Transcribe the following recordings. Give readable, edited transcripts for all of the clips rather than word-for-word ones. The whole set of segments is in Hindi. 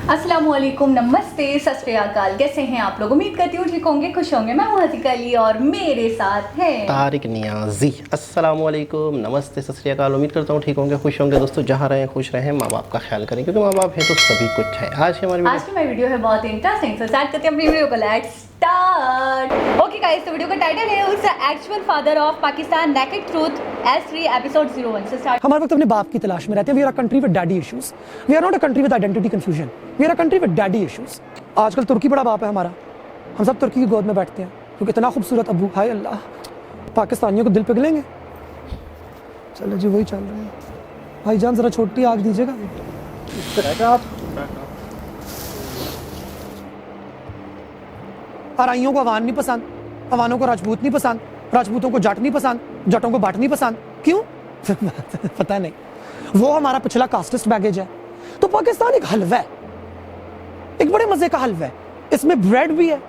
अस्सलामुअलैकुम, नमस्ते, सत श्री अकाल। कैसे हैं आप लोग? उम्मीद करती हूँ ठीक होंगे, खुश होंगे। मैं हूँ हसीका अली और मेरे साथ है तारिक नियाजी। अस्सलामुअलैकुम, नमस्ते, सत श्री अकाल। उम्मीद करता हूँ ठीक होंगे, खुश होंगे। दोस्तों जहाँ रहें खुश रहें, माँ बाप का ख्याल करें, क्योंकि माँ बाप है तो सभी कुछ है। आज की हमारी वीडियो है बहुत इंटरेस्टिंग, तो स्टार्ट करते हैं अपनी वीडियो को। Let's start. ओके गाइस, तो वीडियो का टाइटल है उस actual father of Pakistan naked truth S3 episode 01 से स्टार्ट। हमारे वक्त अपने बाप की तलाश में रहते हैं। We are a country with daddy issues. We are not a country with identity confusion. We are a country with daddy issues. आजकल तुर्की बड़ा बाप है हमारा। हम सब तुर्की की गोद में बैठते हैं क्योंकि इतना खूबसूरत अबू, हाय अल्लाह, पाकिस्तानियों को दिल पिघलेंगे। चलो जी, वही चल रहा है। भाईजान जरा छोटी आग दीजिएगा। आराइयों को अवान नहीं पसंद, अवानों को राजपूत नहीं पसंद, राजपूतों को जट नहीं पसंद, जटों को बट नहीं पसंद। क्यों? पता नहीं। वो हमारा पिछला कास्टिस्ट बैगेज है। तो पाकिस्तान एक हलवा है, एक बड़े मजे का हलवा है। इसमें ब्रेड भी है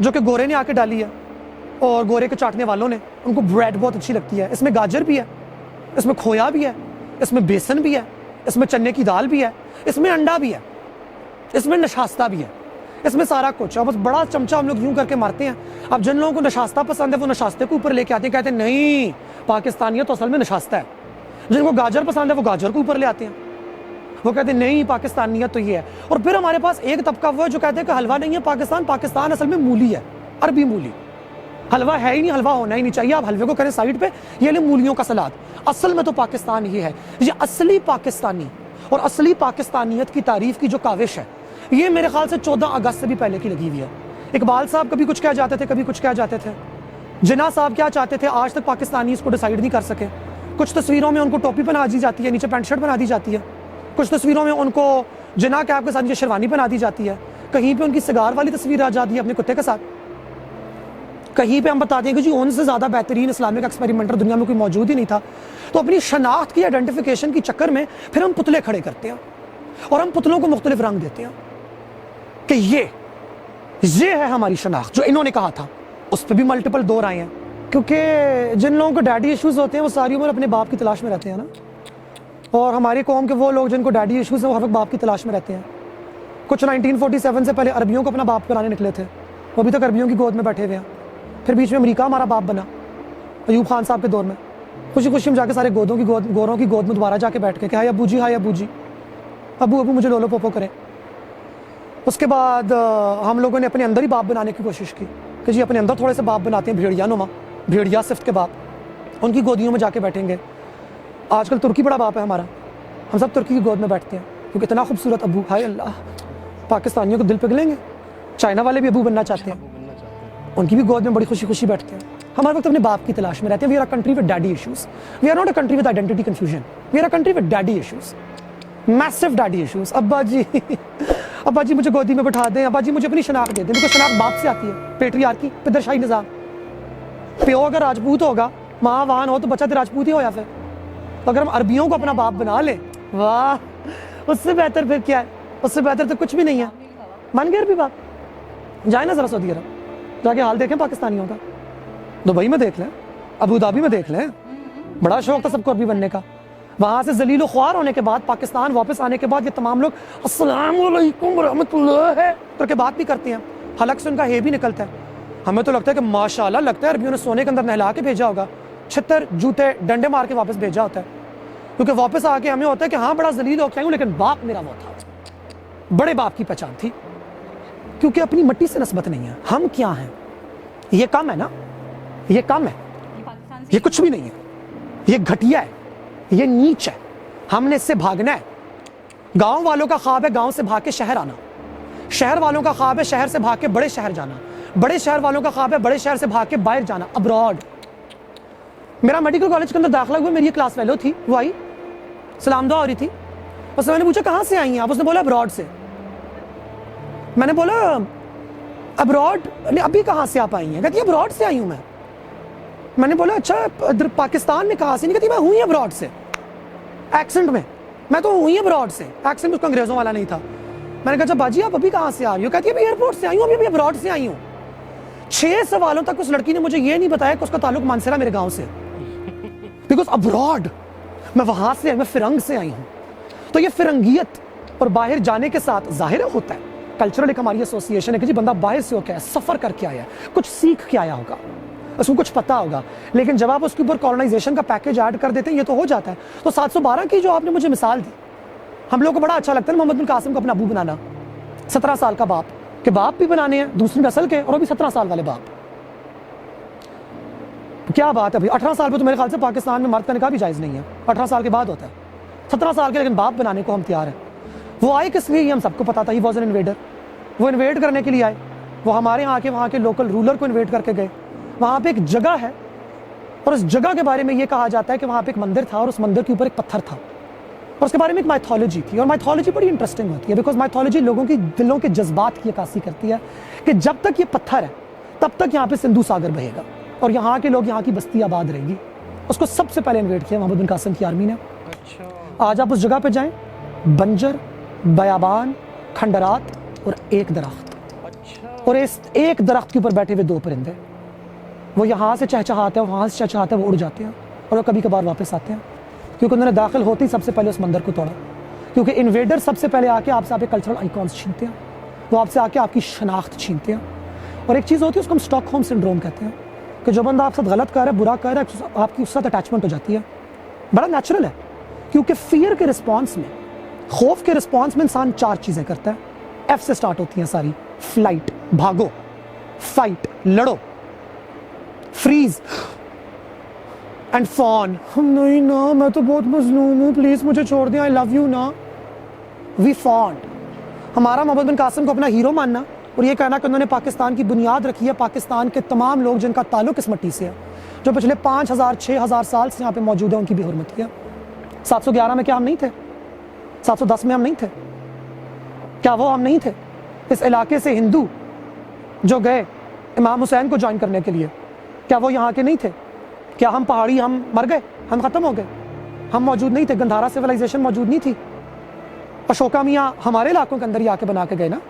जो कि गोरे ने आके डाली है, और गोरे के चाटने वालों ने, उनको ब्रेड बहुत अच्छी लगती है। इसमें गाजर भी है, इसमें खोया भी है, इसमें बेसन भी है, इसमें चने की दाल भी है, इसमें अंडा भी है, इसमें नशास्ता भी है, इसमें सारा कुछ। और बस बड़ा चमचा हम लोग यूं करके मारते हैं। अब जिन लोगों को नशास्ता पसंद है वो नशास्ते को ऊपर लेके आते हैं, कहते हैं नहीं पाकिस्तानियत तो असल में नशास्ता है। जिनको गाजर पसंद है वो गाजर को ऊपर ले आते हैं, वो कहते हैं नहीं पाकिस्तानियत तो ये है। और फिर हमारे पास एक तबका वो है जो कहते हैं कि हलवा नहीं है पाकिस्तान, पाकिस्तान असल में मूली है, अरबी मूली। हलवा है ही नहीं, हलवा होना ही नहीं चाहिए। आप हलवे को करें साइड पे, ये ले मूलियों का सलाद। असल में तो पाकिस्तान ये है। ये असली पाकिस्तानी और असली पाकिस्तानियत की तारीफ की जो काविश है, ये मेरे ख्याल से 14 अगस्त से भी पहले की लगी हुई है। इकबाल साहब कभी कुछ कह जाते थे, कभी कुछ कह जाते थे। जिन्ना साहब क्या चाहते थे, आज तक पाकिस्तानी इसको डिसाइड नहीं कर सके। कुछ तस्वीरों में उनको टोपी पहना दी जाती है, नीचे पैंट शर्ट बना दी जाती है। कुछ तस्वीरों में उनको जिना कैप के साथ नीचे शेरवानी पहना दी जाती है। कहीं पे उनकी सिगार वाली तस्वीर आ जाती है अपने कुत्ते के साथ। कहीं पे हम बताते हैं कि जी उनसे ज़्यादा बेहतरीन इस्लामिक एक्सपेरिमेंटर दुनिया में कोई मौजूद ही नहीं था। तो अपनी शनाख्त की आइडेंटिफिकेशन के चक्कर में फिर हम पुतले खड़े करते हैं और हम पुतलों को मुख्तलिफ रंग देते हैं कि ये है हमारी शनाख्त। जो इन्होंने कहा था उस पर भी मल्टीपल दो राय हैं, क्योंकि जिन लोगों को डैडी इश्यूज होते हैं वो सारी उम्र अपने बाप की तलाश में रहते हैं ना। और हमारी कौम के वो लोग जिनको डैडी इश्यूज हैं वो हर वक्त बाप की तलाश में रहते हैं। कुछ 1947 से पहले अरबियों को अपना बाप बनाने निकले थे, वो अभी तक अरबियों की गोद में बैठे हुए हैं। फिर बीच में अमेरिका हमारा बाप बना अयूब खान साहब के दौर में। खुशी खुशी हम जाके सारे गोरों की गोद में दोबारा जाके बैठ के हाय अबू जी, हाय अबू जी, अबू अबू मुझे लोलो पोपो करें। उसके बाद हम लोगों ने अपने अंदर ही बाप बनाने की कोशिश की कि जी अपने अंदर थोड़े से बाप बनाते हैं, भेड़िया नुमा, भेड़िया सिफ्त के बाप, उनकी गोदियों में जाके बैठेंगे। आजकल तुर्की बड़ा बाप है हमारा। हम सब तुर्की की गोद में बैठते हैं क्योंकि इतना खूबसूरत अबू, हाय अल्लाह, पाकिस्तानियों को दिल पिघलेंगे। चाइना वाले भी अबू बनना चाहते हैं, उनकी भी गोद में बड़ी खुशी खुशी बैठते हैं। हमारे वक्त अपने बाप की तलाश में रहते हैं। We are a country with daddy issues. We are not a country with identity confusion. We are a country with daddy issues, massive daddy issues. अब्बा जी अब्बा जी मुझे गोदी में बैठा दें, अब्बा जी मुझे अपनी शनाख्त दे दें। देखो शनाख्त बाप से आती है, पेट्रियार्की, पिदरशाही निज़ाम। प्यो अगर राजपूत होगा, माँ वाहन हो तो बच्चा तो राजपूत ही होया। फिर अगर हम अरबियों को अपना बाप बना लें, वाह, उससे बेहतर फिर क्या है? उससे बेहतर तो कुछ भी नहीं है। मान गए अरबी बाप। जाए ना जरा सऊदी अरब, जाके हाल देखें पाकिस्तानियों का। दुबई में देख लें, अबू धाबी में देख लें। बड़ा शौक था सबको अरबी बनने का। वहाँ से जलील ख्वार होने के बाद पाकिस्तान वापस आने के बाद ये तमाम लोग अस्सलाम वालेकुम रहमतुल्लाह करके बात भी करते हैं। हलक से उनका हे भी निकलता है। हमें तो लगता है कि माशाल्लाह, लगता है अरबियों ने सोने के अंदर नहला के भेजा होगा, छितर जूते डंडे मार के वापस भेजा होता है। क्योंकि वापस आके हमें होता है कि हाँ बड़ा जलील होके आऊँ, लेकिन बाप मेरा वो था, बड़े बाप की पहचान थी। क्योंकि अपनी मिट्टी से नस्बत नहीं है। हम क्या हैं? ये कम है ना, ये कम है, ये कुछ भी नहीं है, ये घटिया है, ये नीच है। हमने इससे भागना है। गांव वालों का ख्वाब है गांव से भाग के शहर आना, शहर वालों का ख्वाब है शहर से भाग के बड़े शहर जाना, बड़े शहर वालों का ख्वाब है बड़े शहर से भाग के बाहर जाना, अब्रॉड। मेरा मेडिकल कॉलेज के अंदर दाखिला हुआ, मेरी क्लास फेलो थी, वो आई, सलाम दुआ हो रही थी। उसने मैंने पूछा कहाँ से आई हैं आप? उसने बोला अब्रॉड से। मैंने बोला अब्रॉड, अभी कहाँ से आप आई हैं? कहती है अब्रॉड से आई हूँ मैं। मैंने बोला अच्छा इधर पाकिस्तान में कहाँ से? नहीं, कहती मैं हूँ ही अब्रॉड से। एक्सेंट में मैं तो हूँ ही अब्रॉड से, एक्सेंट उसको अंग्रेजों वाला नहीं था। मैंने कहा अच्छा बाजी आप अभी कहाँ से आ रही हो? कहती है अभी एयरपोर्ट से आई हूँ, अभी अब्रॉड से आई हूँ। 6 सवालों तक उस लड़की ने मुझे ये नहीं बताया कि उसका ताल्लुक मानसरा मेरे गाँव से, बिकॉज अब्रॉड मैं वहाँ से, मैं फिरंग से आई हूँ। तो ये फिरंगियत और बाहर जाने के साथ जाहिर होता है कल्चरल एक हमारी एसोसिएशन है कि जी बंदा बाहर से होकर सफ़र करके आया, कुछ सीख के आया होगा, उसको कुछ पता होगा। लेकिन जब आप उसके ऊपर कॉलोनाइजेशन का पैकेज ऐड कर देते हैं, ये तो हो जाता है। तो 712 की जो आपने मुझे मिसाल दी, हम लोग को बड़ा अच्छा लगता है मोहम्मद बिन कासिम को अपना अबू बनाना, 17 साल का बाप के बाप भी बनाने हैं, दूसरी नस्ल के, और वो भी 17 साल वाले बाप। क्या बात है भाई, 18 साल पे तो मेरे ख्याल से पाकिस्तान में मर्द का निकाह भी जायज़ नहीं है, 18 साल के बाद होता है। 17 साल के लेकिन बाप बनाने को हम तैयार हैं। वो आए किस लिए, हम सबको पता था, ही वॉज एन इन्वेडर। वो इन्वेड करने के लिए आए, वो हमारे यहाँ के वहाँ के लोकल रूलर को इन्वेड करके गए। वहाँ पे एक जगह है और उस जगह के बारे में ये कहा जाता है कि वहाँ पे एक मंदिर था और उस मंदिर के ऊपर एक पत्थर था और उसके बारे में एक माइथोलॉजी थी। और माइथोलॉजी बड़ी इंटरेस्टिंग होती है बिकॉज माइथोलॉजी लोगों की दिलों के जज्बात की अक्कासी करती है कि जब तक ये पत्थर है तब तक यहाँ पे सिंधु सागर बहेगा और यहाँ के लोग, यहाँ की बस्ती आबाद रहेगी। उसको सबसे पहले इन्वेड किया मोहम्मद बिन कासिम की आर्मी ने। आज आप उस जगह पे जाएं, बंजर, बयाबान, खंडरात और एक दरख्त, और इस एक दरख्त के ऊपर बैठे हुए 2 परिंदे। वो यहाँ से चहचहाते हैं, वहाँ से चहचहाते हैं, वो उड़ जाते हैं और वो कभी कभार वापस आते हैं, क्योंकि उन्होंने दाखिल होते ही सबसे पहले उस मंदिर को तोड़ा। क्योंकि इन्वेडर सबसे पहले आके आपसे आपके कल्चरल आइकॉन्स छीनते हैं, वो आपसे आके आपकी शनाख्त छीनते हैं। और एक चीज़ होती है उसको हम स्टॉकहोम सिंड्रोम कहते हैं कि जो बंदा आपके साथ गलत कर रहा है, बुरा कर रहा है, आपकी उसके साथ अटैचमेंट हो जाती है। बड़ा नेचुरल है, क्योंकि फियर के रिस्पॉन्स में, खौफ के रिस्पॉन्स में इंसान 4 चीज़ें करता है। एफ से स्टार्ट होती हैं सारी, फ्लाइट भागो, फाइट लड़ो, फ्रीज एंड फॉन। नहीं ना, मैं तो बहुत मजलूम हूँ, प्लीज मुझे छोड़ दें, आई लव यू ना। We found. हमारा मोहम्मद बिन कासिम को अपना हीरो मानना और ये कहना कि उन्होंने पाकिस्तान की बुनियाद रखी है, पाकिस्तान के तमाम लोग जिनका ताल्लुक इस मिट्टी से है, जो पिछले 5000 6000 साल से यहाँ पे मौजूद है, उनकी भी हुर्मत किया। 711 में क्या हम नहीं थे? 710 में हम नहीं थे? क्या वो हम नहीं थे? इस इलाके से हिंदू जो गए इमाम हुसैन को ज्वाइन करने के लिए, क्या वो यहाँ के नहीं थे? क्या हम पहाड़ी, हम मर गए, हम ख़त्म हो गए, हम मौजूद नहीं थे? गंधारा सिविलाइजेशन मौजूद नहीं थी? अशोका मियाँ हमारे इलाकों के अंदर ही आके बना के गए ना,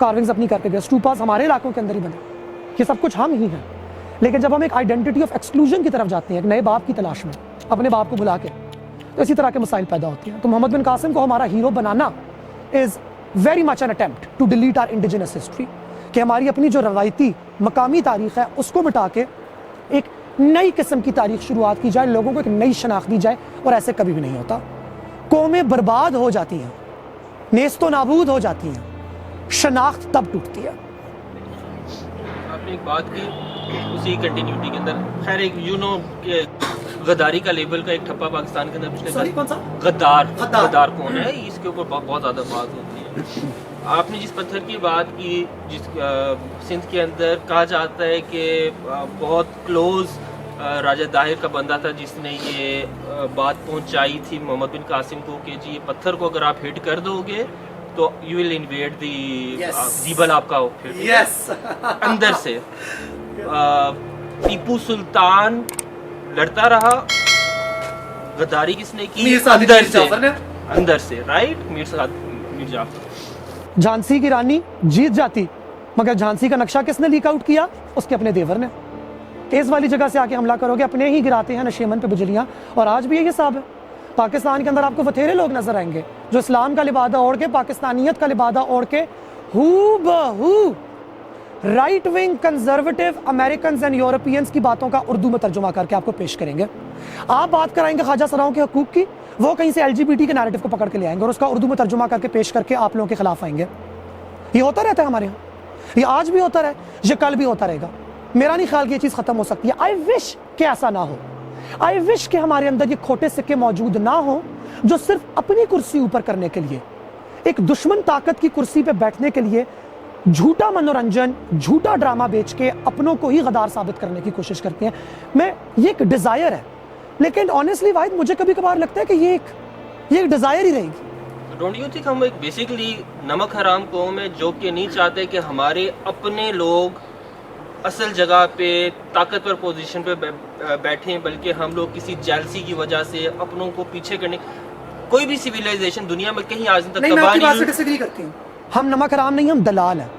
कार्विंग्स अपनी करके गए, स्टूपास हमारे इलाकों के अंदर ही बने। ये सब कुछ हम ही हैं। लेकिन जब हम एक आइडेंटिटी ऑफ एक्सक्लूजन की तरफ जाते हैं, एक नए बाप की तलाश में, अपने बाप को बुला के, तो इसी तरह के मसाइल पैदा होते हैं। तो मोहम्मद बिन कासिम को हमारा हीरो बनाना is very much an attempt to delete our indigenous history, कि हमारी अपनी जो रवायती मकामी तारीख है उसको मिटा के एक नई किस्म की तारीख शुरुआत की जाए, लोगों को एक नई शनाख्त दी जाए। और ऐसे कभी भी नहीं होता। कौमें बर्बाद हो जाती हैं, नेस्तो नाबूद हो जाती हैं, शनाख्त तब टूटती है। आपने एक बात की उसी कंटिन्यूटी के अंदर, खैर एक गद्दारी का लेबल का एक ठप्पा पाकिस्तान के अंदर पिछले कौन सा? गद्दार कौन है, इसके ऊपर बहुत ज़्यादा बात होती है। आपने जिस पत्थर की बात की, जिस सिंध के अंदर कहा जाता है कि बहुत क्लोज राजा दाहिर का बंदा था जिसने ये बात पहुंचाई थी मोहम्मद बिन कासिम को कि जी ये पत्थर को अगर आप हिट कर दोगे तो यू विल इन्वेड दीबल आपका अंदर से। टीपू सुल्तान लड़ता रहा, गद्दारी किसने की? अंदर से राइट, मीर जाफर। झांसी की रानी जीत जाती, मगर झांसी का नक्शा किसने लीक आउट किया? उसके अपने देवर ने। इस वाली जगह से आके हमला करोगे, अपने ही गिराते हैं नशेमन पे बिजलियां। और आज भी यही हिसाब है। पाकिस्तान के अंदर आपको बथेरे लोग नजर आएंगे जो इस्लाम का लिबादा ओढ़ के, पाकिस्तानियत का लिबादा ओढ़ के हूबहू right wing conservative American and Europeans की बातों का उर्दू में तर्जुमा करके आपको पेश करेंगे। आप बात कराएंगे ख्वाजा सराओं के हकूक की, वो कहीं से LGBT के नैरेटिव को पकड़ के ले आएंगे और उसका उर्दू में तर्जुमा करके पेश करके आप लोगों के खिलाफ आएंगे। ये होता रहता है हमारे यहाँ, ये आज भी होता रहे, ये कल भी होता रहेगा। मेरा नहीं ख्याल कि ये चीज़ खत्म हो सकती है। आई विश कि ऐसा ना हो। आई विश कि हमारे अंदर ये खोटे सिक्के मौजूद ना हो जो सिर्फ अपनी कुर्सी ऊपर करने के लिए, एक दुश्मन ताकत की कुर्सी पे बैठने के लिए झूठा मनोरंजन, झूठा ड्रामा बेच के अपनों को ही गद्दार साबित करने की कोशिश करते हैं। ये एक डिजायर है, लेकिन ऑनेस्टली वाहिद मुझे कभी कभार लगता है कि ये एक डिजायर ही रहेगी। डोंट यू थिंक हम एक बेसिकली नमक हराम कौम है जो कि नहीं चाहते कि हमारे अपने लोग असल जगह पे ताकतवर पोजीशन पे बैठे, बल्कि हम लोग किसी जेलसी की वजह से अपनों को पीछे करने, कोई भी सिविलाइजेशन दुनिया में कहीं आज तक तबाह नहीं डिसएग्री करती हूं। हम नमक हराम नहीं, हम दलाल हैं।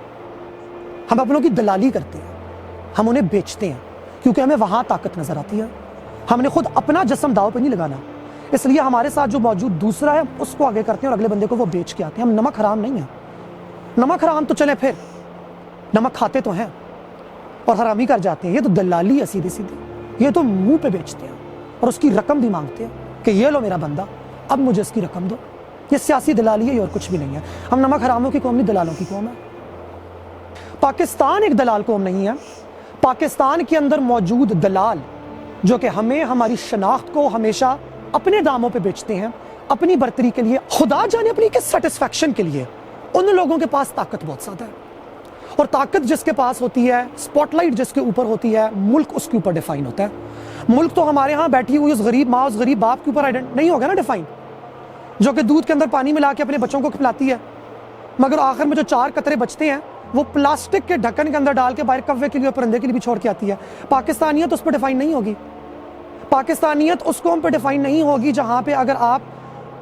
हम अपनों की दलाली करते हैं, हम उन्हें बेचते हैं क्योंकि हमें वहां ताकत नजर आती है। हमने खुद अपना जिस्म दाव पे नहीं लगाना। इसलिए हमारे साथ जो मौजूद दूसरा है उसको आगे करते हैं और अगले बंदे को वो बेच के आते हैं। हम नमक हराम नहीं है, नमक हराम तो चले फिर, नमक खाते तो हैं और हरामी कर जाते हैं। ये तो दलाली है सीधी सीधी, ये तो मुंह पे बेचते हैं और उसकी रकम भी मांगते हैं कि ये लो मेरा बंदा, अब मुझे इसकी रकम दो। ये सियासी दलाली है और कुछ भी नहीं है। हम नमक हरामों की कौम नहीं, दलालों की कौम है। पाकिस्तान एक दलाल कौम नहीं है। पाकिस्तान के अंदर मौजूद दलाल जो कि हमें हमारी शनाख्त को हमेशा अपने दामों पे बेचते हैं, अपनी बर्तरी के लिए, खुदा जाने अपनी किस सेटिस्फैक्शन के लिए, उन लोगों के पास ताकत बहुत ज़्यादा है। और ताकत जिसके पास होती है, स्पॉटलाइट जिसके ऊपर होती है, मुल्क उसके ऊपर डिफाइन होता है। मुल्क तो हमारे यहाँ बैठी हुई उस गरीब माँ, उस गरीब बाप के ऊपर आइडेंट नहीं होगा ना डिफाइन, जो कि दूध के अंदर पानी मिला के अपने बच्चों को खिलाती है, मगर आखिर में जो 4 कतरे बचते हैं वो प्लास्टिक के ढक्कन के अंदर डाल के बाहर कव्वे के लिए, परिंदे के लिए भी छोड़ के आती है। पाकिस्तानियत उस पर डिफाइन नहीं होगी। पाकिस्तानियत उस कौम पर डिफाइन नहीं होगी जहाँ पे अगर आप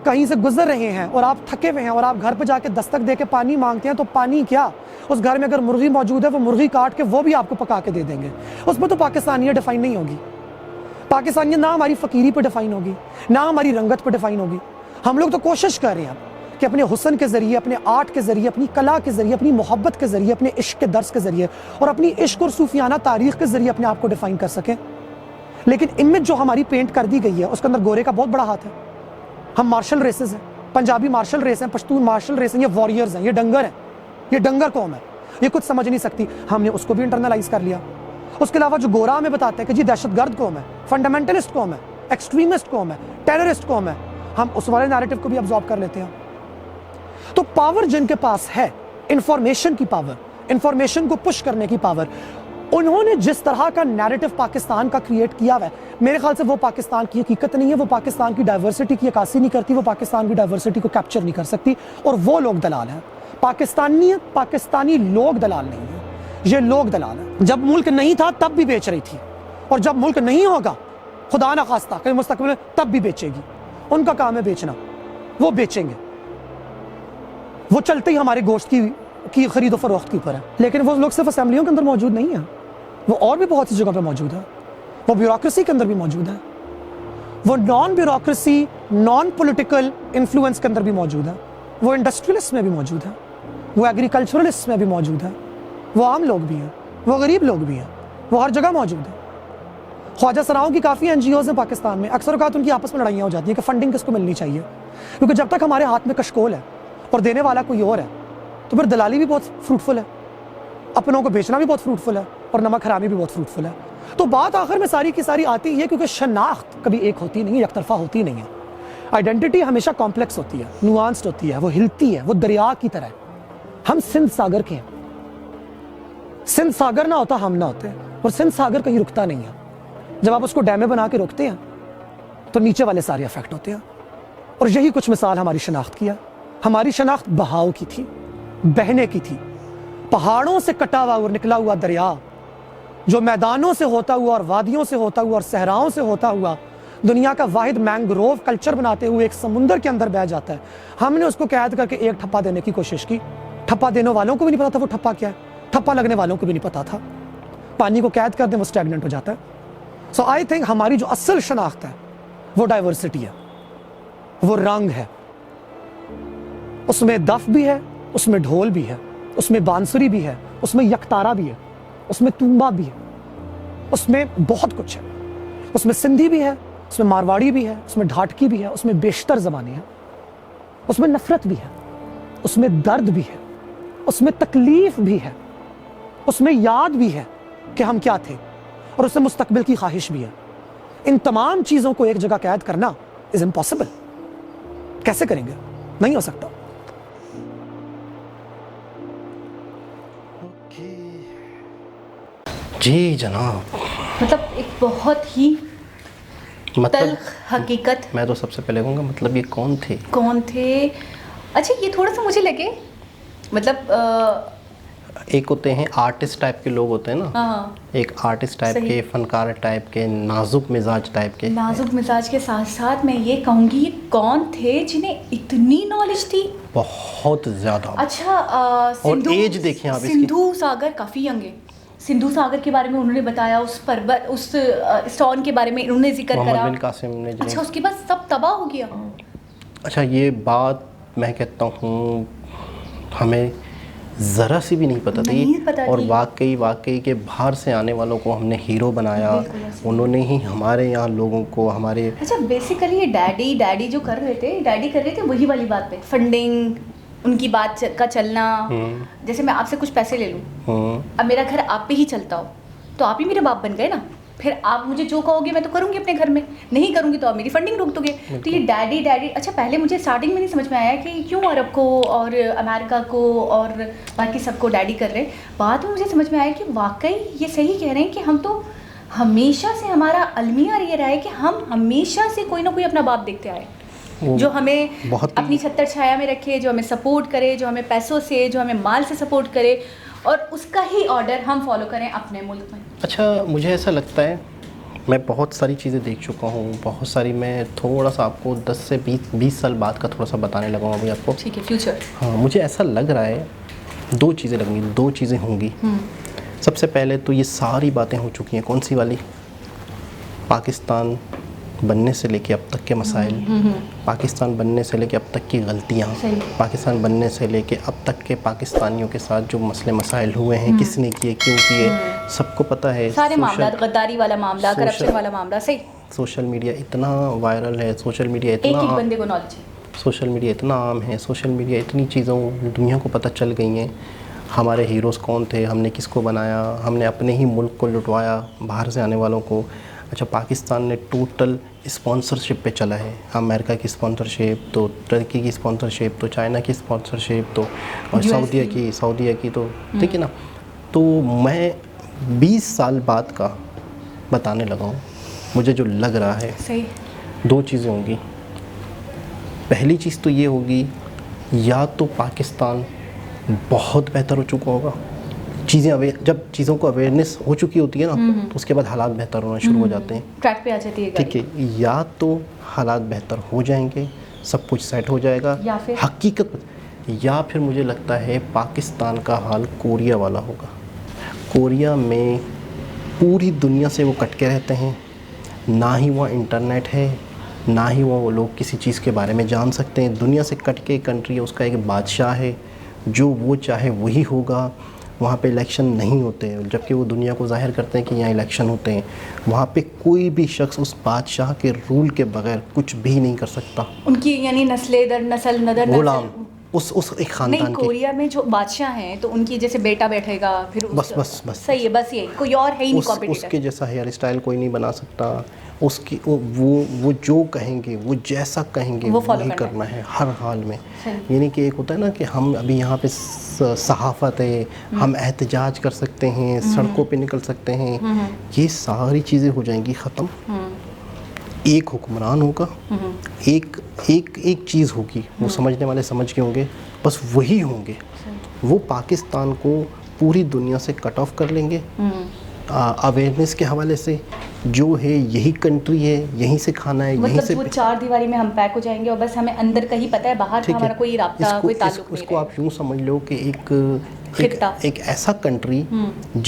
कहीं से गुजर रहे हैं और आप थके हुए हैं और आप घर पे जाके दस्तक दे के पानी मांगते हैं, तो पानी क्या, उस घर में अगर मुर्गी मौजूद है वो मुर्गी काट के वो भी आपको पका के दे देंगे। उस पर तो पाकिस्तानियत डिफाइन नहीं होगी। पाकिस्तानियत ना हमारी फ़कीरी पर डिफाइन होगी, ना हमारी रंगत पर डिफाइन होगी। हम लोग तो कोशिश कर रहे हैं कि अपने हुस्न के ज़रिए, अपने आर्ट के ज़रिए, अपनी कला के ज़रिए, अपनी मोहब्बत के ज़रिए, अपने इश्क के दर्स के ज़रिए और अपनी इश्क और सूफियाना तारीख़ के ज़रिए अपने आप को डिफाइन कर सकें। लेकिन इमेज जो हमारी पेंट कर दी गई है उसके अंदर गोरे का बहुत बड़ा हाथ है। हम मार्शल रेसेस हैं, पंजाबी मार्शल रेस हैं, पश्तून मार्शल रेस हैं, ये वॉरियर्स हैं, ये डंगर हैं, ये डंगर कौम है, ये कुछ समझ नहीं सकती। हमने उसको भी इंटरनलाइज कर लिया। उसके अलावा जो गोरा हमें बताते हैं कि जी दहशतगर्द कौम है, फंडामेंटलिस्ट कौम है, एक्सट्रीमिस्ट कौम है, टेररिस्ट कौम है, हम उस वाले नैरेटिव को भी अब्जॉर्ब कर लेते हैं। तो पावर जिनके पास है, इंफॉर्मेशन की पावर, इंफॉर्मेशन को पुश करने की पावर, उन्होंने जिस तरह का नैरेटिव पाकिस्तान का क्रिएट किया हुआ है, मेरे ख्याल से वो पाकिस्तान की हकीकत नहीं है, वो पाकिस्तान की डाइवर्सिटी की अक्कासी नहीं करती, वो पाकिस्तान की डाइवर्सिटी को कैप्चर नहीं कर सकती, और वो लोग दलाल हैं। पाकिस्तानियत, पाकिस्तानी लोग दलाल नहीं है, ये लोग दलाल हैं। जब मुल्क नहीं था तब भी बेच रही थी, और जब मुल्क नहीं होगा खुदा ना खास्ता कहीं मुस्तकबिल में तब भी बेचेगी। उनका काम है बेचना, वो बेचेंगे, वो चलते ही हमारे गोश्त की खरीदो फरोख्त के ऊपर है। लेकिन वो लोग सिर्फ असेंबलियों के अंदर मौजूद नहीं है, वो और भी बहुत सी जगह पे मौजूद है, वो ब्यूरोक्रेसी के अंदर भी मौजूद है, वो non bureaucracy, non political influence के अंदर भी मौजूद है, वो इंडस्ट्रियलिस्ट में भी मौजूद है, वो एग्रीकल्चरलिस्ट में भी मौजूद है, वो आम लोग भी हैं, वो गरीब लोग भी हैं, वो हर जगह मौजूद है। ख्वाजा सराओं की काफ़ी NGOs हैं पाकिस्तान में, अक्सर औक़ात उनकी आपस में लड़ाइयाँ हो जाती हैं कि फंडिंग किसको मिलनी चाहिए, क्योंकि जब तक हमारे हाथ में कशकोल है और देने वाला कोई और है तो फिर दलाली भी बहुत फ्रूटफुल है, अपनों को बेचना भी बहुत फ्रूटफुल है, और नमक हरामी भी बहुत फ्रूटफुल है। तो बात आखिर में सारी की सारी आती है क्योंकि शनाख्त कभी एक होती नहीं है, एक तरफा होती नहीं है। आइडेंटिटी हमेशा कॉम्प्लेक्स होती है, नुआंस्ड होती है, वो हिलती है, वो दरिया की तरह। हम सिंध सागर के हैं, सिंध सागर ना होता हम ना होते, और सिंध सागर कहीं रुकता नहीं है। जब आप उसको डैमे बना के रोकते हैं तो नीचे वाले सारे अफेक्ट होते हैं, और यही कुछ मिसाल हमारी शनाख्त की है। हमारी शनाख्त बहाव की थी, बहने की थी, पहाड़ों से कटा हुआ और निकला हुआ दरिया जो मैदानों से होता हुआ और वादियों से होता हुआ और सहराओं से होता हुआ दुनिया का वाहिद मैंग्रोव कल्चर बनाते हुए एक समुंदर के अंदर बह जाता है। हमने उसको कैद करके एक ठप्पा देने की कोशिश की। ठप्पा देने वालों को भी नहीं पता था वो ठप्पा क्या है, ठप्पा लगने वालों को भी नहीं पता था। पानी को कैद कर दें वो स्टैग्नेंट हो जाता है। सो आई थिंक हमारी जो असल शनाख्त है वो डाइवर्सिटी है, वो रंग है, उसमें दफ भी है, उसमें ढोल भी है, उसमें बांसुरी भी है, उसमें यकतारा भी है, उसमें तुम्बा भी है, उसमें बहुत कुछ है। उसमें सिंधी भी है, उसमें मारवाड़ी भी है, उसमें ढाटकी भी है, उसमें बेशतर ज़बानें हैं, उसमें नफरत भी है, उसमें दर्द भी है, उसमें तकलीफ भी है, उसमें याद भी है कि हम क्या थे, और उसमें मुस्तकबिल की ख्वाहिश भी है। इन तमाम चीज़ों को एक जगह कैद करना इज़ इम्पॉसिबल। कैसे करेंगे? नहीं हो सकता। जी जनाब, मतलब एक बहुत ही मतलब तल्ख हकीकत। मैं तो सबसे पहले कहूँगा मतलब ये कौन थे? अच्छा, ये थोड़ा सा मुझे लगे मतलब एक होते हैं आर्टिस्ट टाइप के लोग होते हैं ना, हाँ, एक आर्टिस्ट टाइप सही। के, फनकार टाइप के, नाजुक मिजाज टाइप के। नाजुक मिजाज के साथ साथ मैं ये कहूँगी ये कौन थे जिन्हें इतनी नॉलेज थी? बहुत ज़्यादा। अच्छा, और एज देखें आप इसकी। सिंधु सागर काफ़ी यंग है, सिंधु सागर के बारे में उन्होंने बताया, उस पर्वत, उस स्टोन के बारे में उन्होंने जिक्र मोहम्मद करा। बिन कासिम ने जो- अच्छा, उसके बाद सब तबाह हो गया। अच्छा, ये बात मैं कहता हूँ हमें ज़रा सी भी नहीं पता नहीं थी, पता और थी। वाकई के बाहर से आने वालों को हमने हीरो बनाया। बिल्कुल ऐसे। उन्होंने ही हमारे यहाँ लोगों को हमारे अच्छा, बेसिकली ये डैडी जो कर रहे थे, डैडी कर रहे थे वही वाली बात पे, फंडिंग, उनकी बात का चलना। जैसे मैं आपसे कुछ पैसे ले लूँ, अब मेरा घर आप पे ही चलता हो, तो आप ही मेरे बाप बन गए ना। फिर आप मुझे जो कहोगे मैं तो करूँगी अपने घर में, नहीं करूँगी तो आप मेरी फंडिंग रोक दोगे। तो ये डैडी। अच्छा, पहले मुझे स्टार्टिंग में नहीं समझ में आया कि क्यों अरब को और अमेरिका को और बाकी सबको डैडी कर रहे हैं। बाद में मुझे समझ में आया कि वाकई ये सही कह रहे हैं कि हम तो हमेशा से, हमारा अलमिया ये रहा है कि हम हमेशा से कोई ना कोई अपना बाप देखते आए, जो हमें बहुत अपनी छत्तर छाया में रखे, जो हमें सपोर्ट करे, जो हमें पैसों से, जो हमें माल से सपोर्ट करे, और उसका ही ऑर्डर हम फॉलो करें अपने मुल्क में। अच्छा, मुझे ऐसा लगता है, मैं बहुत सारी चीज़ें देख चुका हूँ, बहुत सारी। मैं थोड़ा सा आपको 10 से 20 साल बाद का थोड़ा सा बताने लगा हूँ अभी आपको। ठीक है, फ्यूचर। हाँ, मुझे ऐसा लग रहा है 2 चीज़ें लगेंगी, 2 चीज़ें होंगी। सबसे पहले तो ये सारी बातें हो चुकी हैं, कौन सी वाली? पाकिस्तान बनने से लेके अब तक के मसाइल, पाकिस्तान बनने से लेके अब तक की गलतियाँ, पाकिस्तान बनने से लेके अब तक के पाकिस्तानियों के साथ जो मसले मसाइल हुए हैं, किसने किए, क्यों किए, सबको पता है। सारे मामला, गद्दारी वाला मामला, करप्शन वाला मामला, सही। सोशल मीडिया इतना वायरल है, सोशल मीडिया एक इतना, बंदे को नॉलेज है, सोशल मीडिया इतना आम है, सोशल मीडिया इतनी चीज़ों दुनिया को पता चल गई हैं। हमारे हीरोज़ कौन थे, हमने किसको बनाया, हमने अपने ही मुल्क को लुटवाया बाहर से आने वालों को। अच्छा, पाकिस्तान ने टोटल स्पॉन्सरशिप पे चला है, अमेरिका की स्पॉन्सरशिप तो, टर्की की स्पॉन्सरशिप तो, चाइना की स्पॉन्सरशिप तो, और सऊदीया की तो, ठीक है ना। तो मैं 20 साल बाद का बताने लगा हूँ, मुझे जो लग रहा है सही। 2 चीज़ें होंगी। पहली चीज़ तो ये होगी, या तो पाकिस्तान बहुत बेहतर हो चुका होगा, जब चीज़ों को अवेयरनेस हो चुकी होती है ना, तो उसके बाद हालात बेहतर होना शुरू हो जाते हैं, ट्रैक पे आ जाती है गाड़ी। ठीक है। या तो हालात बेहतर हो जाएंगे, सब कुछ सेट हो जाएगा, या फिर हकीकत, या फिर मुझे लगता है पाकिस्तान का हाल कोरिया वाला होगा। कोरिया में पूरी दुनिया से वो कट के रहते हैं, ना ही वहाँ इंटरनेट है, ना ही वो लोग किसी चीज़ के बारे में जान सकते हैं। दुनिया से कट के कंट्री है, उसका एक बादशाह है, जो वो चाहे वही होगा। वहाँ पे इलेक्शन नहीं होते, जबकि वो दुनिया को जाहिर करते हैं कि यहाँ इलेक्शन होते हैं। वहाँ पे कोई भी शख्स उस बादशाह के रूल के बगैर कुछ भी नहीं कर सकता। उनकी यानी नस्लें दर नस्ल नदर गुलाम उस एक खानदान नहीं, कोरिया में जो बादशाह हैं तो उनकी जैसे बेटा बैठेगा, फिर बस सही है, बस यही, कोई और है ही नहीं कॉम्पिटिटर। उसके जैसा हेयर स्टाइल कोई नहीं बना सकता। उसकी वो जो कहेंगे, वो जैसा कहेंगे वो वही करना है हर हाल में। यानी कि एक होता है ना कि हम अभी यहाँ पे सहाफ़त है, हम एहतजाज कर सकते हैं, सड़कों पे निकल सकते हैं, ये सारी चीज़ें हो जाएंगी ख़त्म। एक हुक्मरान होगा, एक चीज़ होगी, वो समझने वाले समझ के होंगे, बस वही होंगे। वो पाकिस्तान को पूरी दुनिया से कट ऑफ कर लेंगे। अवेयरनेस के हवाले से जो है यही कंट्री है, यहीं से खाना है, यहीं से, वो 4 दीवारी में हम पैक हो जाएंगे और बस हमें अंदर का ही पता है, बाहर का हमारा कोई राब्ता, कोई ताल्लुक नहीं। इसको आप यूँ समझ लो कि एक ऐसा कंट्री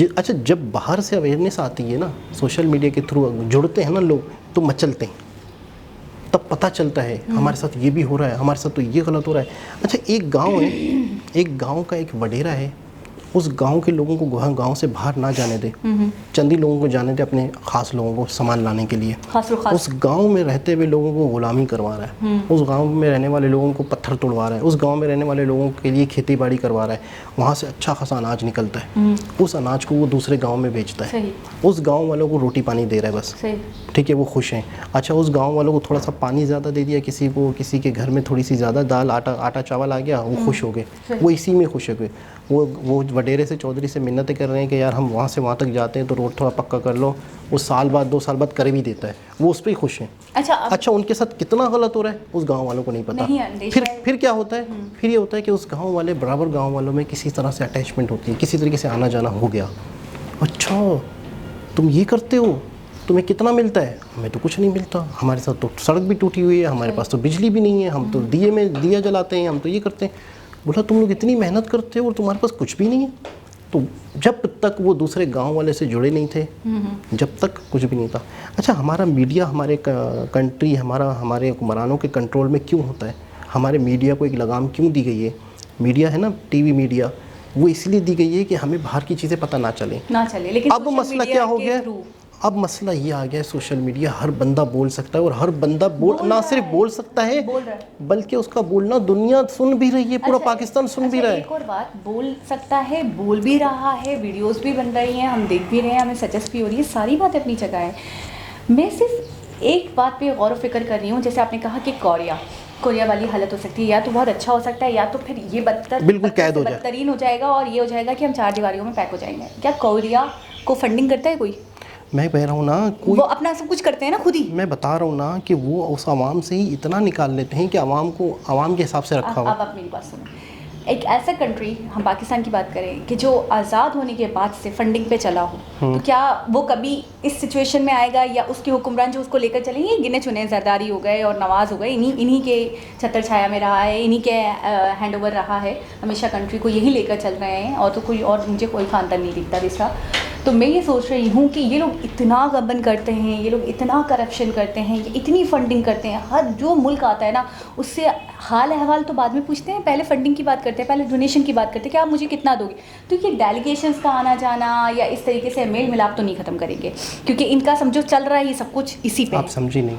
अच्छा, जब बाहर से अवेयरनेस आती है ना, सोशल मीडिया के थ्रू जुड़ते हैं ना लोग, तो मचलते हैं, तब पता चलता है हमारे साथ ये भी हो रहा है, हमारे साथ तो ये गलत हो रहा है। अच्छा, एक गांव है, एक गांव का एक वडेरा है, उस गांव के लोगों को गांव से बाहर ना जाने दे, चंदी लोगों को जाने दे, अपने ख़ास लोगों को सामान लाने के लिए। उस गांव में रहते हुए लोगों को गुलामी करवा रहा है, उस गांव में रहने वाले लोगों को पत्थर तोड़वा रहा है, उस गांव में रहने वाले लोगों के लिए खेती बाड़ी करवा रहा है। वहाँ से अच्छा खासा अनाज निकलता है, उस अनाज को वो दूसरे गाँव में बेचता है, उस गाँव वालों को रोटी पानी दे रहा है बस, ठीक है, वो खुश हैं। अच्छा, उस गाँव वालों को थोड़ा सा पानी ज़्यादा दे दिया, किसी के घर में थोड़ी सी ज़्यादा दाल आटा चावल आ गया, वो खुश हो गए, वो इसी में खुश हो गए। वो वडेरे से चौधरी से मिन्नतें कर रहे हैं कि यार हम वहाँ से वहाँ तक जाते हैं तो रोड थोड़ा पक्का कर लो, वो साल बाद 2 साल बाद कर भी देता है, वो उस पर ही खुश हैं। अच्छा, उनके साथ कितना गलत हो रहा है उस गांव वालों को नहीं पता। फिर क्या होता है, फिर ये होता है कि उस गांव वाले बराबर गांव वालों में किसी तरह से अटैचमेंट होती है, किसी तरीके से आना जाना हो गया। अच्छा, तुम ये करते हो, तुम्हें कितना मिलता है? हमें तो कुछ नहीं मिलता, हमारे साथ तो सड़क भी टूटी हुई है, हमारे पास तो बिजली भी नहीं है, हम तो दिया जलाते हैं, हम तो ये करते हैं। बोला, तुम लोग इतनी मेहनत करते हो और तुम्हारे पास कुछ भी नहीं है? तो जब तक वो दूसरे गांव वाले से जुड़े नहीं थे, जब तक कुछ भी नहीं था। अच्छा, हमारा मीडिया हमारे कंट्री, हमारे हुक्मरानों के कंट्रोल में क्यों होता है? हमारे मीडिया को एक लगाम क्यों दी गई है? मीडिया है ना, टीवी मीडिया, वो इसलिए दी गई है कि हमें बाहर की चीज़ें पता ना चले। लेकिन अब मसला क्या हो गया? अब मसला ये आ गया है, सोशल मीडिया, हर बंदा बोल सकता है, और हर बंदा ना सिर्फ बोल सकता है, बल्कि उसका बोलना दुनिया सुन भी रही है, पूरा पाकिस्तान सुन भी रहा है। एक और बात, बोल सकता है, बोल भी रहा है, वीडियोस भी बन रही हैं, हम देख भी रहे हैं, हमें सजेस्ट भी हो रही है, सारी बातें अपनी जगह है। मैं सिर्फ एक बात पे गौर व फिक्र कर रही हूँ, जैसे आपने कहा कि कोरिया वाली हालत हो सकती है, या तो बहुत अच्छा हो सकता है, या तो फिर ये बदतरीन हो जाएगा, और ये हो जाएगा कि हम 4 दीवारियों में पैक हो जाएंगे। क्या कोरिया को फंडिंग करता है कोई? मैं कह रहा हूँ ना, कोई वो अपना सब कुछ करते हैं ना खुद ही। मैं बता रहा हूँ ना कि वो उस आवाम से ही इतना निकाल लेते हैं कि आवाम के हिसाब से रखा हुआ। अब आप मेरी बात सुनो, एक ऐसा कंट्री, हम पाकिस्तान की बात करें, कि जो आज़ाद होने के बाद से फंडिंग पे चला हो, तो क्या वो कभी इस सिचुएशन में आएगा, या उसके हुक्मरान जो उसको लेकर चले, ये गिने चुने जरदारी हो गए और नवाज़ हो गए, इन्हीं के छत्र छाया में रहा है, इन्हीं के हैंड ओवर रहा है, हमेशा कंट्री को यही लेकर चल रहे हैं, और तो कोई और मुझे कोई खानदान नहीं दिखता तीसरा। तो मैं ये सोच रही हूँ कि ये लोग इतना गबन करते हैं, ये लोग इतना करप्शन करते हैं, ये इतनी फंडिंग करते हैं, हर जो मुल्क आता है ना उससे हाल अहवाल तो बाद में पूछते हैं, पहले फंडिंग की बात करते हैं, पहले डोनेशन की बात करते हैं कि आप मुझे कितना दोगे। तो ये डेलीगेशंस का आना जाना या इस तरीके से मेल मिलाप तो नहीं ख़त्म करेंगे, क्योंकि इनका समझो चल रहा है ये सब कुछ इसी पे। आप समझी नहीं,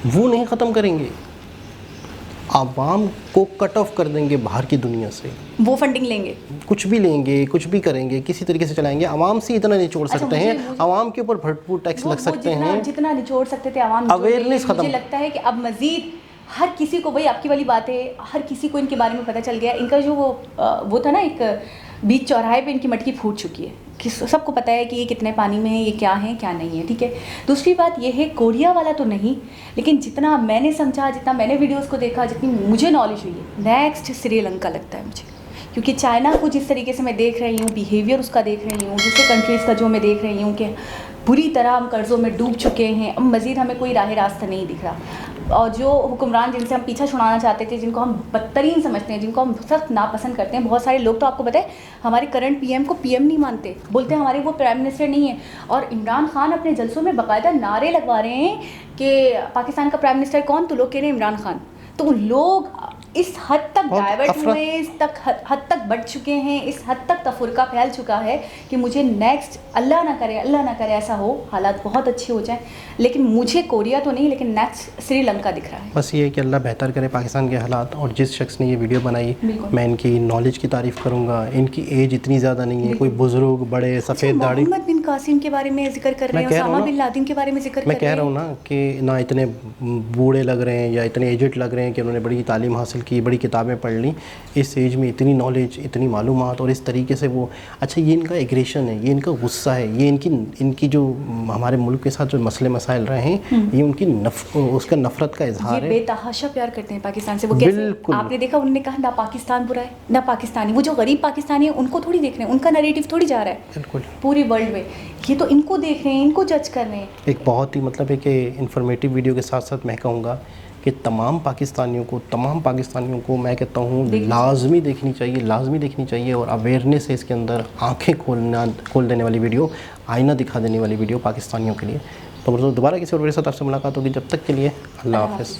वो नहीं ख़त्म करेंगे, आवाम को कट ऑफ कर देंगे बाहर की दुनिया से। वो फंडिंग लेंगे, कुछ भी लेंगे, कुछ भी करेंगे, किसी तरीके से चलाएंगे। आवाम से इतना निचोड़ सकते हैं, आवाम के ऊपर भरपूर टैक्स लग सकते हैं, जितना निचोड़ सकते थे आवाम। अवेयरनेस खत्म। मुझे लगता है कि अब मजीद हर किसी को, वही आपकी वाली बात है, हर किसी को इनके बारे में पता चल गया। इनका जो वो था ना, एक बीच चौराहे पे इनकी मटकी फूट चुकी है कि सबको पता है कि ये कितने पानी में है, ये क्या है क्या नहीं है, ठीक है। दूसरी बात ये है, कोरिया वाला तो नहीं, लेकिन जितना मैंने समझा, जितना मैंने वीडियोस को देखा, जितनी मुझे नॉलेज हुई है, नेक्स्ट श्रीलंका लगता है मुझे, क्योंकि चाइना को जिस तरीके से मैं देख रही हूँ, बिहेवियर उसका देख रही हूँ, दूसरे कंट्रीज़ का जो मैं देख रही हूँ कि बुरी तरह हम कर्ज़ों में डूब चुके हैं, अब मज़ीद हमें कोई राह रास्ता नहीं दिख रहा। और जो हुक्मरान जिनसे हम पीछा छुड़ाना चाहते थे, जिनको हम बदतरीन समझते हैं, जिनको हम सख्त नापसंद करते हैं, बहुत सारे लोग तो आपको पता है हमारे करंट पीएम को पीएम नहीं मानते, बोलते हैं हमारे वो प्राइम मिनिस्टर नहीं है। और इमरान खान अपने जलसों में बाकायदा नारे लगवा रहे हैं कि पाकिस्तान का प्राइम मिनिस्टर कौन, तो लोग कह रहे हैं इमरान खान। तो लोग इस हद तक डाइवर्ट हुए, इस हद तक बढ़ चुके हैं, इस हद तक तफुरका फैल चुका है कि मुझे नेक्स्ट अल्लाह ना करे ऐसा हो, हालात बहुत अच्छे हो जाएं, लेकिन मुझे कोरिया तो नहीं, लेकिन नेक्स्ट श्रीलंका दिख रहा है। बस ये है कि अल्लाह बेहतर करे पाकिस्तान के हालात। और जिस शख्स ने ये वीडियो बनाई, मैं इनकी नॉलेज की तारीफ़ करूँगा। इनकी एज इतनी ज़्यादा नहीं है, कोई बुजुर्ग बड़े सफ़ेद दाढ़ी। मोहम्मद बिन कासिम के बारे में जिक्र कर रहे हैं, ओसामा बिन लादेन के बारे में जिक्र कर रहे हैं। मैं कह रहा हूँ ना कि ना इतने बूढ़े लग रहे हैं या इतने एजेड लग रहे हैं कि उन्होंने बड़ी तालीम हासिल की, बड़ी किताबें पढ़ ली, इस एज में इतनी नॉलेज, इतनी मालूमात, और इस तरीके से वो, अच्छा ये इनका एग्रेशन है, ये इनका गुस्सा है, ये इनकी जो हमारे मुल्क के साथ जो मसले मसाइल रहे हैं, ये उनकी उसका नफरत का इजहार है। बेतहाशा प्यार करते हैं पाकिस्तान से। वो कैसे, आपने देखा, उन्होंने कहा ना पाकिस्तान बुरा है ना पाकिस्तानी, वो जो गरीब पाकिस्तानी है उनको थोड़ी देख रहे हैं, उनका नैरेटिव थोड़ी जा रहा है बिल्कुल पूरी वर्ल्ड में, ये तो इनको देख रहे हैं, इनको जज कर रहे हैं। एक बहुत ही मतलब एक इंफॉर्मेटिव वीडियो के साथ साथ मैं कहूँगा कि तमाम पाकिस्तानियों को मैं कहता हूँ लाजमी देखनी चाहिए, और अवेयरनेस है इसके अंदर, आंखें खोल देने वाली वीडियो, आईना दिखा देने वाली वीडियो पाकिस्तानियों के लिए। तो दोबारा किसी और मेरे साथ आपसे मुलाकात होगी, जब तक के लिए अल्लाह हाफ़िज़।